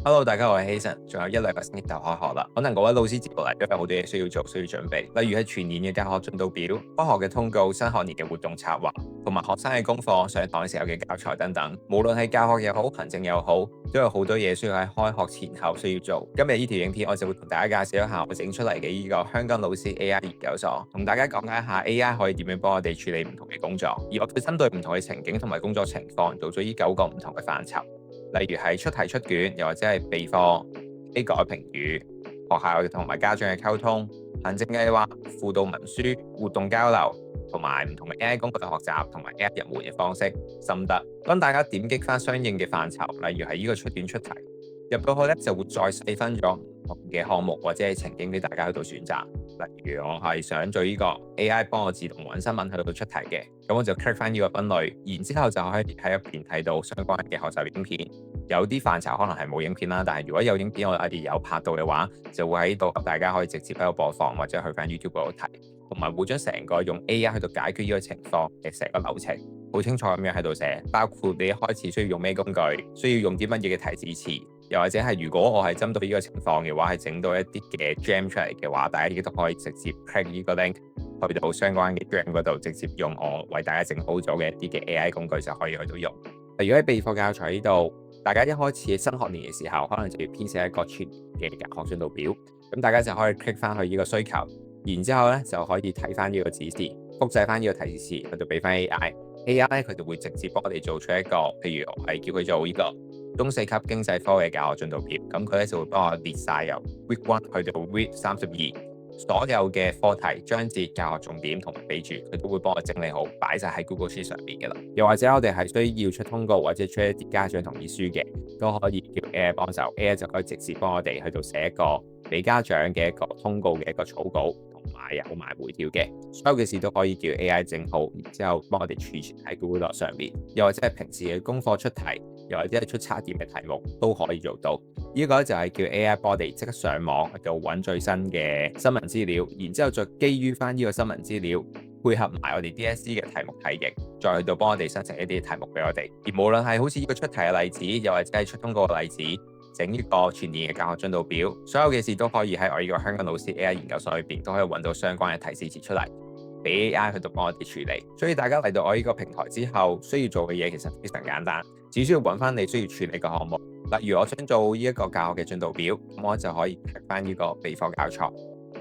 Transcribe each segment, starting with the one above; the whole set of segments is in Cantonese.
Hello，大家好，我係 Hazen，仲有1-2個星期就開學啦。可能各位老師接落嚟都有好多嘢需要做，需要準備，例如係全年嘅教學進度表、開學嘅通告、新學年嘅活動策劃，同埋學生嘅功課、上堂嘅時候嘅教材等等。無論係教學又好，行政又好，都有好多嘢需要喺開學前後需要做。今日呢條影片我就會同大家介紹一下我整出嚟嘅呢個香港老師 AI 研究所，同大家講解一下 AI 可以點樣幫我哋處理唔同嘅工作，而我會針對唔同嘅情景同埋工作情況，做咗呢9個唔同嘅範疇。例如係出題出卷，又或者係備課、批改評語、學校同埋家長嘅溝通、行政計劃、輔導文書、活動交流，同埋唔同嘅 AI 工具嘅學習同埋 App 入門嘅方式、心得。當大家點擊翻相應嘅範疇，例如係呢個出卷出題，入到去咧就會再細分咗唔同嘅項目或者係情景俾大家喺度選擇。例如我係想做呢個 AI 幫我自動揾新聞喺度出題嘅，咁我就 click 翻呢個分類，然之後就可以喺入邊睇到相關嘅學習影片。有啲範疇可能係冇影片啦，但係如果有影片我哋有拍到嘅話，就會喺度大家可以直接喺度播放，或者去翻 YouTube 嗰度睇，同埋會將成個用 AI 去到解決呢個情況嘅成個流程好清楚咁樣喺度寫，包括你一開始需要用咩工具，需要用啲乜嘢嘅提示詞，又或者係如果我係針對呢個情況嘅話，係整到一啲嘅 Gem 出嚟嘅話，大家亦都可以直接 click 呢個 link 去到相關嘅 Gem 嗰度，直接用我為大家整好咗嘅一啲嘅 AI 工具就可以去到用。如果喺備課教材呢度，大家一開始新學年嘅時候，可能就要編寫一個全年嘅教學進度表，咁大家就可以 click 翻去呢個需求，然之後咧就可以睇翻呢個指示，複製翻呢個提示詞，去到俾翻 AI 咧佢就會直接幫我哋做出一個，譬如我係叫佢做呢個中4級經濟科嘅教學進度表，咁佢咧就會幫我列晒由 Week 1去到 Week 32。所有嘅課題、章節、教學重點同埋備註，佢都會幫我整理好，擺晒喺 Google Sheet 上面嘅啦。又或者我哋係需要出通告或者出一啲家長同意書嘅，都可以叫 AI 幫手，AI 就可以直接幫我哋去到寫一個俾家長嘅一個通告嘅一個草稿，同埋有埋回條嘅。所有嘅事都可以叫 AI 整好，然之後幫我哋儲存喺 Google Doc 上面。又或者係平時嘅功課出題，又或者係出測驗嘅題目都可以做到。呢個就係叫 AI 幫我哋即刻上網去到揾最新嘅新聞資料，然之後再基於翻呢個新聞資料，配合埋我哋 DSE 嘅題目題型，再去到幫我哋生成一啲題目俾我哋。而無論係好似呢個出題嘅例子，又或者係出通告嘅例子，整呢個全年嘅教學進度表，所有嘅事都可以喺我呢個香港老師 AI 研究所裏邊都可以揾到相關嘅提示詞出嚟，俾 AI 去到幫我哋處理。所以大家嚟到我呢個平台之後，需要做嘅嘢其實非常簡單，只需要揾翻你需要處理嘅項目。例如我想做呢一個教學嘅進度表，咁我就可以睇翻呢個備課教材，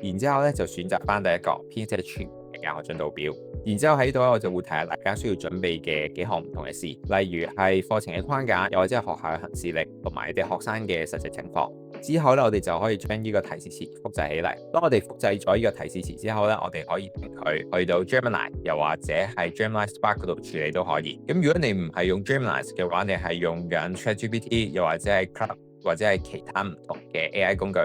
然之後咧就選擇翻第一個編寫全嘅教學進度表，然之後喺度咧我就會睇下大家需要準備嘅幾項唔同嘅事，例如係課程嘅框架，又或者係學校嘅行事曆，同埋啲學生嘅實際情況。之後咧我哋就可以將呢個提示詞複製起嚟。當我哋複製咗呢個提示詞之後咧，我哋可以令佢去到 Gemini， 又或者係 Gemini Spark 嗰度處理都可以。咁如果你唔係用 Gemini 嘅話，你係用緊 ChatGPT， 又或者係 Cloud， 或者係其他唔同嘅 AI 工具，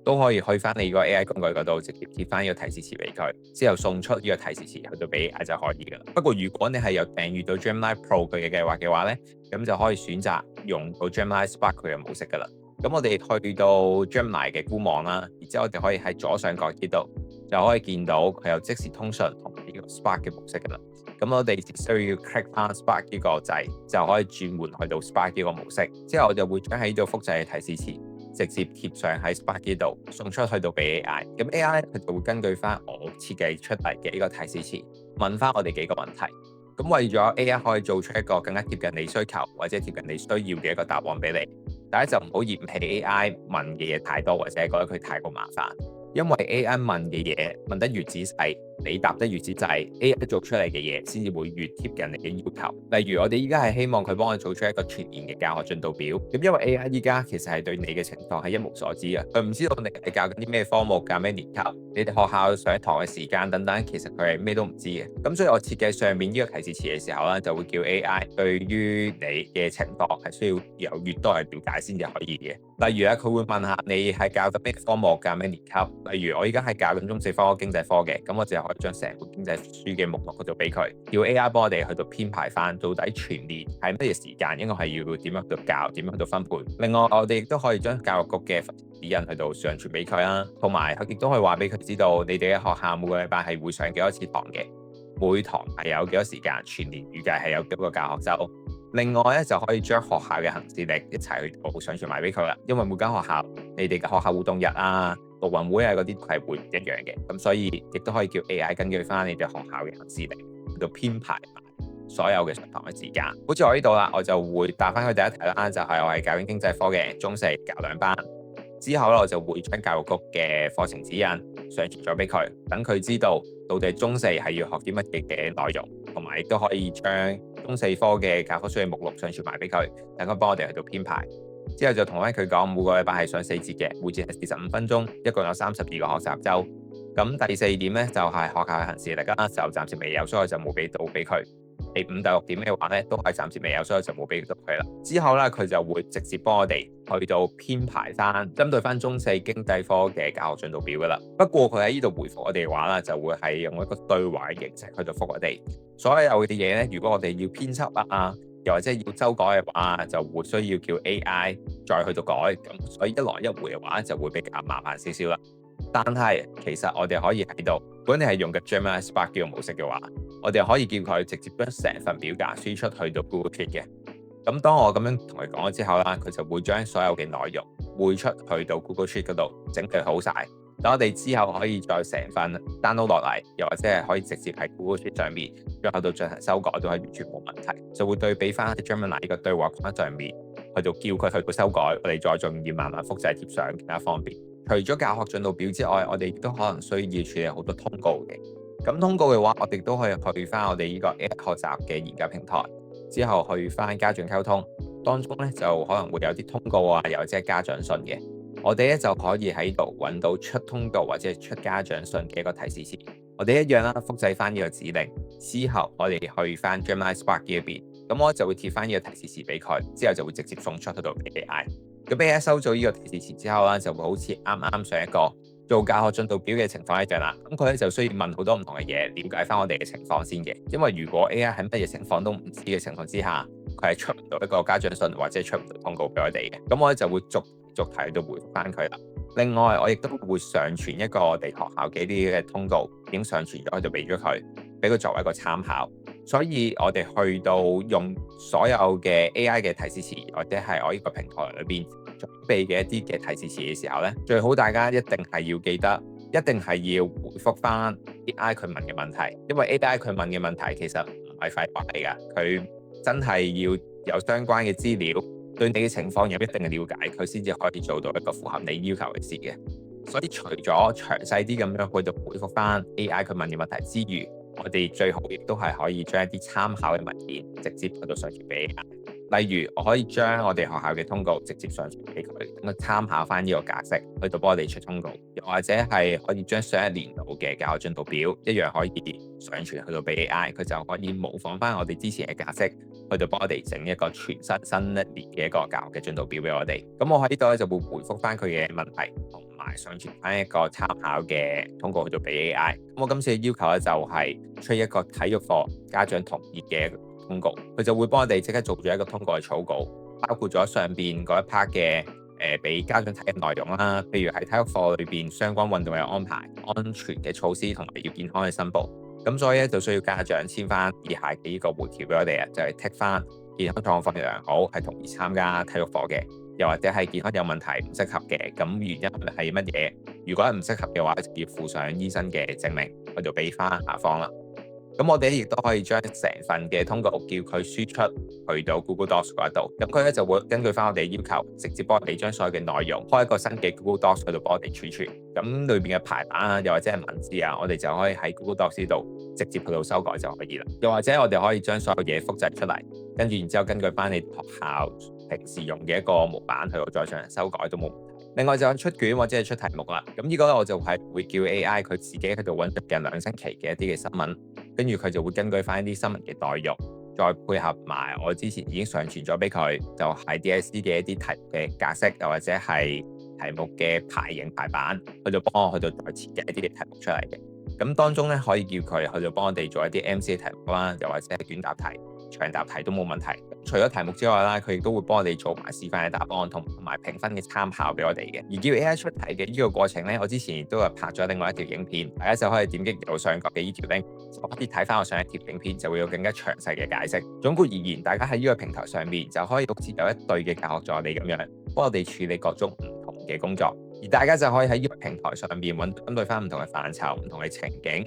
都可以去翻你個 AI 工具嗰度直接貼翻呢個提示詞俾佢，之後送出呢個提示詞去到俾 AI 就可以噶啦。不過如果你係有訂閱到 Gemini Pro 佢嘅計劃嘅話咧，咁就可以選擇用到 Gemini Spark 佢嘅模式噶啦。咁我哋去到 Gemini 嘅官網啦，然之後我哋可以喺左上角呢度就可以見到佢有即時通訊同埋呢個 Spark 嘅模式噶啦。咁我哋只需要 click 翻 Spark 呢個掣，就可以轉換去到 Spark 呢個模式。之後我就會將喺呢度複製嘅提示詞直接貼上喺 Spark 呢度，送出去到俾 AI。咁 AI 佢就會根據翻我設計出嚟嘅呢個提示詞，問翻我哋幾個問題。咁為咗 AI 可以做出一個更加貼近你需求或者貼近你需要嘅一個答案俾你，大家就唔好嫌棄 AI 問嘅嘢太多，或者覺得佢太過麻煩。因為 AI 問嘅嘢問得越仔細，你答得越仔細， AI 做出嚟嘅嘢先至會越貼近你嘅要求。例如我哋依家係希望佢幫我做出一個全年嘅教學進度表，咁因為 AI 依家其實係對你嘅情況係一無所知嘅，佢唔知道你係教緊啲咩科目，教咩年級，你哋學校上堂嘅時間等等，其實佢係咩都唔知嘅。咁所以我設計上面呢個提示詞嘅時候咧，就會叫 AI 對於你嘅情況係需要有越多嘅了解先至可以嘅。例如咧，佢會問下你係教緊咩科目，教咩年級。例如我依家係教緊中4科經濟科嘅，咁我就可以將成本經濟書嘅目錄嗰度俾佢，叫 AI 幫我哋去到編排翻到底全年係乜嘢時間，應該係要點樣去到教，點樣去到分配。另外我哋亦都可以將教育局嘅指引去到上傳俾佢啦，同埋佢亦都可以話俾佢知道你哋嘅學校每個禮拜係會上幾多次堂嘅，每堂係有幾多時間，全年預計係有幾個教學週。另外咧就可以將學校嘅行事曆一齊去到上傳埋俾佢啦。因為每間學校你哋嘅學校活動日啊、陸運會啊嗰啲係會唔一樣嘅，咁所以亦都可以叫 AI 根據翻你哋學校嘅行事曆去到編排所有嘅上堂嘅時間。好似我呢度啦，我就會答翻佢第一題啦，就係我係教緊經濟科嘅，中四教2班。之後咧，我就會將教育局嘅課程指引上傳咗俾佢，等佢知道到底中四係要學啲乜嘢嘅內容，同埋亦都可以將中四科嘅教科書嘅目錄上傳埋俾佢，等佢幫我哋去到編排。之後就同翻佢講，每個禮拜係上4節嘅，每節係45分鐘，一共有32個學習週。咁第4點咧就係學校嘅行事曆啦，就暫時未有，所以我就冇俾到俾佢。第5、第6點嘅話咧，都係暫時未有，所以就冇俾到佢啦。之後咧，佢就會直接幫我哋去到編排翻，針對翻中四經濟科嘅教學進度表噶啦。不過佢喺呢度回覆我哋嘅話啦，就會係用一個對話形式去到覆我哋。所有嘅嘢咧，如果我哋要編輯啊，又或者要修改嘅話，就會需要叫 AI 再去到改。咁所以一來一回嘅話，就會比較麻煩少少啦。但係其實我哋可以喺度，如果你係用嘅 Gemini Spark 嘅模式嘅話，我哋可以叫佢直接將成份表格輸出去到 Google Sheet 嘅。咁當我咁樣同佢講咗之後啦，佢就會將所有嘅內容匯出去到 Google Sheet 嗰度整理好晒。等我哋之後可以再成份 download 落嚟，又或者係可以直接喺 Google Sheet 上面最後度進行修改，都係完全冇問題。就會對比翻 Gemini 呢個對話框上面去到叫佢去到修改，我哋再仲要慢慢複製貼上，更加方便。除咗教學進度表之外，我哋亦都可能需要處理好多通告嘅。咁通告嘅話，我哋都可以去翻我哋呢個 AI 學習嘅研究平台，之後去翻家長溝通，當中咧就可能會有啲通告啊，又或者係家長信嘅。我哋咧就可以喺度揾到出通告或者出家長信嘅一個提示詞。我哋一樣啦，複製翻呢個指令之後，我哋去翻 Gemini Spark 呢邊，咁我就會貼翻呢個提示詞俾佢，之後就會直接送出去到 AI。咁 AI 收咗呢個提示詞之後啦，就會好似啱啱上一個做教學進度表嘅情況一樣啦。咁佢咧就需要問好多唔同嘅嘢，了解翻我哋嘅情況先嘅。因為如果 AI 喺乜嘢情況都唔知嘅情況之下，佢係出唔到一個家長信或者出唔到通告俾我哋嘅。咁我咧就會逐題到回覆翻佢啦。另外，我亦都會上傳一個我哋學校嘅啲嘅通告，已經上傳咗就俾咗佢，俾佢作為一個參考。所以我哋去到用所有嘅 AI 嘅提示詞，或者係我呢個平台裏邊準備嘅一啲嘅提示詞嘅時候咧，最好大家一定係要記得，一定係要回覆翻 AI 佢問嘅問題，因為 AI 佢問嘅問題其實唔係廢話嚟噶，佢真係要有相關嘅資料，對你嘅情況有一定嘅了解，佢先至可以做到一個符合你要求嘅事嘅。所以除咗詳細啲咁樣去到回覆翻 AI 佢問嘅問題之餘，我哋最好亦都係可以將一啲參考嘅文件直接去到上傳俾 AI。例如，我可以將我哋學校嘅通告直接上傳俾佢，咁參考翻呢個格式去到幫我哋出通告，又或者係可以將上一年度嘅教學進度表一樣可以上傳去到俾 AI，佢就可以模仿翻我哋之前嘅格式去到幫我哋整一個全新一年嘅一個教學嘅進度表俾我哋。咁我喺呢度咧就會回覆翻佢嘅問題，同埋上傳翻一個參考嘅通告去到俾 AI。咁我今次嘅要求咧就係出一個體育課家長同意嘅通告，佢就會幫我哋即刻做咗一個通告嘅草稿，包括咗上邊嗰一 part 嘅俾家長睇嘅內容啦，譬如喺體育課裏邊相關運動嘅安排、安全嘅措施同埋要健康嘅申報。咁所以咧就需要家長簽翻以下嘅呢個回條俾我哋啊，就係 tick 翻健康狀況良好，係同意參加體育課嘅，又或者係健康有問題唔適合嘅，咁原因係乜嘢？如果係唔適合嘅話，就要附上醫生嘅證明去到俾翻下方啦。咁我哋亦都可以將成份嘅通告叫佢輸出去到 Google Docs 嗰度，咁佢咧就會根據翻我哋要求，直接幫我哋將所有嘅內容開一個新嘅 Google Docs 去到幫我哋儲存。咁裏邊嘅排版啊，又或者係文字啊，我哋就可以喺 Google Docs 度直接去到修改就可以啦。又或者我哋可以將所有嘢複製出嚟，跟住然之後根據翻你學校平時用嘅一個模板去到再進行修改都冇問題。另外就係出卷或者係出題目啦，咁呢個咧我就係會叫 AI 佢自己喺度揾近2星期嘅一啲嘅新聞，跟住佢就會根據翻一啲新聞嘅內容，再配合埋我之前已經上傳咗俾佢，就係 DSE 嘅一啲題目嘅格式，又或者係題目嘅排型排版，去到幫我去到再設計一啲嘅題目出嚟嘅。咁當中咧可以叫佢去到幫我哋做一啲 MC 嘅題目啦，又或者係卷答題，長答題都冇問題。除咗題目之外啦，佢亦都會幫我哋做埋示範嘅答案同埋評分嘅參考俾我哋嘅。而叫 AI 出題嘅呢個過程呢，我之前都有拍咗另外一條影片，大家就可以點擊右上角嘅呢條 link，就可以睇翻我上一條影片，就會有更加詳細嘅解釋。總括而言，大家喺呢個平台上面就可以好似有一隊嘅教學助理咁樣，幫我哋處理各種唔同嘅工作，而大家就可以喺呢個平台上面針對翻唔同嘅範疇、唔同嘅情景、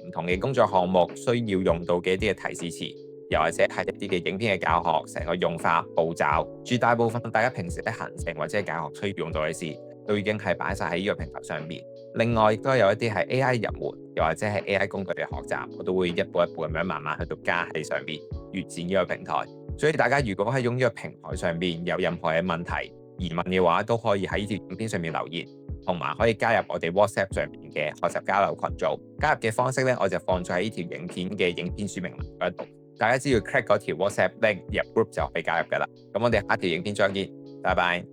唔同嘅工作項目需要用到嘅一啲嘅提示詞，又或者係一啲嘅影片嘅教學，成個用法步驟，絕大部分大家平時喺行政或者教學需要用到嘅事，都已經係擺晒喺呢個平台上面。另外亦都有一啲係 AI 入門，又或者係 AI 工具嘅學習，我都會一步一步咁樣慢慢去到加喺上面，完善呢個平台。所以大家如果喺用呢個平台上面有任何嘅問題、疑問嘅話，都可以喺呢條影片上面留言，同埋可以加入我哋 WhatsApp 上面嘅學習交流群組。加入嘅方式呢，我就放咗喺呢條影片嘅影片說明欄嗰度，大家只要 click 嗰條 WhatsApp link 入 group 就可以加入㗎啦。咁我哋下條影片再見，拜拜。